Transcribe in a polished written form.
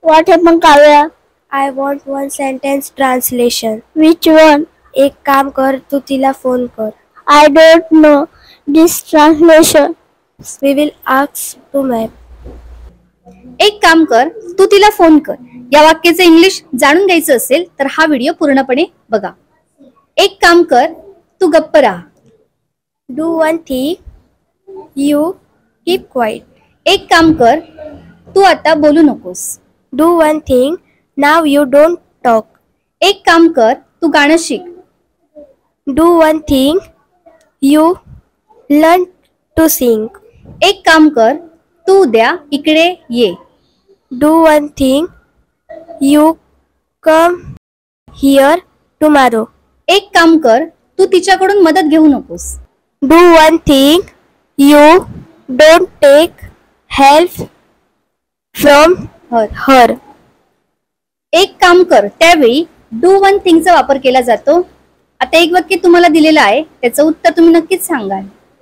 What happened, Kavya? I want one sentence translation. Which one? एक काम कर, तू तिला फोन कर. I don't know this translation. We will ask to map. एक काम कर, तू तिला फोन कर. या वाक्याचे इंग्लिश जाणून घ्यायचं असेल तर हा व्हिडिओ पूर्णपणे बघा. एक काम कर, तू गप्प राहा. Do one thing, you keep quiet. एक काम कर, तू आता बोलू नकोस. Do one thing, now you don't talk. एक काम कर, तू गाणं शिक. Do one thing, you learn to sing. एक काम कर, तू उद्या इकडे ये. Do one thing, you come here tomorrow. एक काम कर, तू तिच्याकडून मदत घेऊ नकोस. Do one thing, you don't take help from her. एक काम कर, त्यावेळी डू वन थिंगचा वापर केला जातो. आता एक वाक्य तुम्हाला दिलेलं आहे, त्याचं उत्तर तुम्ही नक्कीच सांगाल.